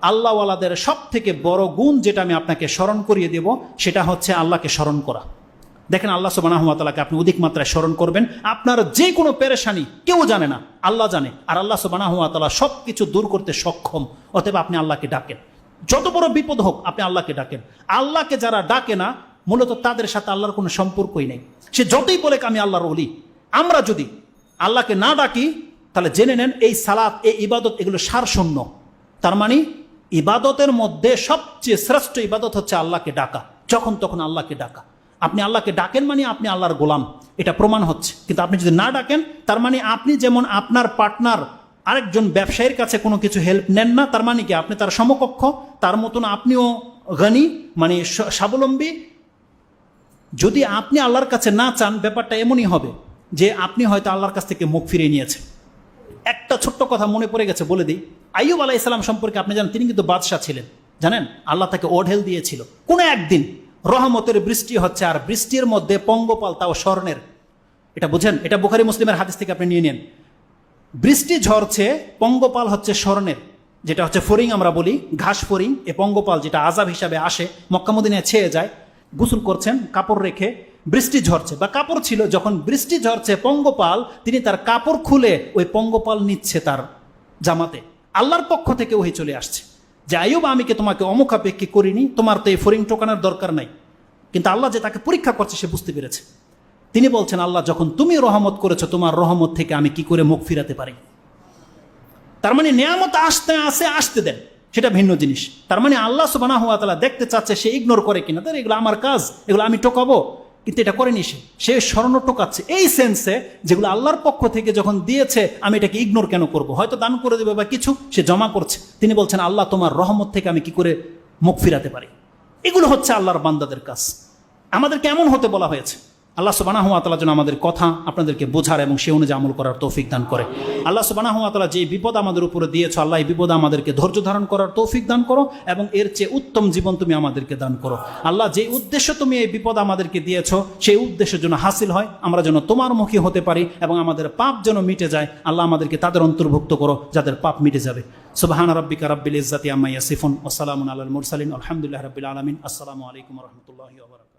আল্লাহওয়ালাদের সব থেকে বড় গুণ যেটা আমি আপনাকে স্মরণ করিয়ে দেব সেটা হচ্ছে আল্লাহকে স্মরণ করা। দেখেন আল্লাহ সুবহানাহু ওয়া তাআলাকে আপনি অধিক মাত্রায় স্মরণ করবেন, আপনার যে কোনো পেরেশানি কেউ জানে না, আল্লাহ জানে, আর আল্লাহ সুবহানাহু ওয়া তাআলা সব কিছু দূর করতে সক্ষম। অতএব আপনি আল্লাহকে ডাকেন, যত বড় বিপদ হোক আপনি আল্লাহকে ডাকেন। আল্লাহকে যারা ডাকে না মূলত তাদের সাথে আল্লাহর কোনো সম্পর্কই নেই। সে যতই বলে আমি আল্লাহর ওলি, আমরা যদি আল্লাহকে না ডাকি তাহলে জেনে নেন এই সালাত, এই ইবাদত, এগুলো সারশূন্য। তার মানে ইবাদতের মধ্যে সবচেয়ে শ্রেষ্ঠ ইবাদত হচ্ছে আল্লাহকে ডাকা, যখন তখন আল্লাহকে ডাকা। আপনি আল্লাহকে ডাকেন মানে আপনি আল্লাহর গোলাম, এটা প্রমাণ হচ্ছে। কিন্তু আপনি যদি না ডাকেন তার মানে আপনি যেমন আপনার পার্টনার আরেকজন ব্যবসায়ীর কাছে কোনো কিছু হেল্প নেন না, তার মানে কি আপনি তার সমকক্ষ, তার মতন আপনিও গনি মানে স্বাবলম্বী। যদি আপনি আল্লাহর কাছে না চান ব্যাপারটা এমনই হবে যে আপনি হয়তো আল্লাহর কাছ থেকে মুখ ফিরিয়ে নিয়েছেন। একটা ছোট্ট কথা মনে পড়ে গেছে, বলে দিই। আইয়ুব আলাইহিস সালাম সম্পর্কে আপনি জানেন, তিনি কিন্তু বাদশাহ ছিলেন, জানেন? আল্লাহ তাকে ওঢেল দিয়েছিল। কোনো একদিন রহমতের বৃষ্টি হচ্ছে, আর বৃষ্টির মধ্যে পঙ্গপাল, তাও স্বর্ণের। এটা বুঝেন? এটা বুখারী মুসলিমের হাদিস থেকে আপনি নিয়ে নেন। বৃষ্টি ঝরছে, পঙ্গপাল হচ্ছে স্বর্ণের, যেটা হচ্ছে ফড়িং আমরা বলি, ঘাস ফড়িং। এ পঙ্গপাল যেটা আযাব হিসাবে আসে, মক্কা মদিনায় ছেয়ে যায়। গোসল করছেন কাপড় রেখে, বৃষ্টি ঝরছে বা কাপড় ছিল, যখন বৃষ্টি ঝরছে পঙ্গপাল তিনি তার কাপড় খুলে ওই পঙ্গপাল নিচ্ছে তার জামাতে। আল্লাহর পক্ষ থেকে ওহি চলে আসছে যে আইয়ুব, আমি কি তোমাকে অমুখাপেক্ষী করিনি, তোমার তো এই ফড়িং টোকানোর দরকার নাই। কিন্তু আল্লাহ যে তাকে পরীক্ষা করছে সে বুঝতে পেরেছে। তিনি বলছেন, আল্লাহ যখন তুমি রহমত করেছো, তোমার রহমত থেকে আমি কি করে মুখ ফিরাতে পারি? তার মানে নিয়ামত আসতে দেন, সেটা ভিন্ন জিনিস। তার মানে আল্লাহ সুবহানাহু ওয়া তাআলা দেখতে চাচ্ছে সে ইগনোর করে কিনা। তার এগুলো আমার কাজ, এগুলো আমি টোকাবো, কিন্তু এটা করেনি সে স্মরণ টোকাচ্ছে এই সেন্সে যেগুলো আল্লাহর পক্ষ থেকে যখন দিয়েছে আমি এটাকে ইগনোর কেন করব? হয়তো দান করে দেবে বা কিছু সে জমা করছে। তিনি বলছেন, আল্লাহ তোমার রহমত থেকে আমি কি করে মুখ ফিরাতে পারি? এগুলো হচ্ছে আল্লাহর বান্দাদের কাজ। আমাদেরকে এমন হতে বলা হয়েছে। আল্লাহ সুবহানাহু ওয়া তাআলা যেন আমাদের কথা আপনাদেরকে বোঝার এবং সে অনুযায়ী আমল করার তৌফিক দান করে। আল্লাহ সুবহানাহু ওয়া তাআলা যে বিপদ আমাদের উপরে দিয়েছো, আল্লাহ এই বিপদ আমাদেরকে ধৈর্য ধারণ করার তৌফিক দান করো এবং এর চেয়ে উত্তম জীবন তুমি আমাদেরকে দান করো। আল্লাহ যে উদ্দেশ্য তুমি এই বিপদ আমাদেরকে দিয়েছো সেই উদ্দেশ্যের জন্য হাসিল হয়, আমরা যেন তোমার মুখী হতে পারি এবং আমাদের পাপ যেন মিটে যায়। আল্লাহ আমাদেরকে তাদের অন্তর্ভুক্ত করো যাদের পাপ মিটে যাবে। সুবহান রাব্বিকা রাব্বিল ইজ্জাতি আম্মা ইয়াসিফুন ওয়া সালামুন আলাল মুরসালিন আলহামদুলিল্লাহি রাব্বিল আলামিন। আসসালামু আলাইকুম ওয়া রাহমাতুল্লাহি ওয়া বারাকাতুহু।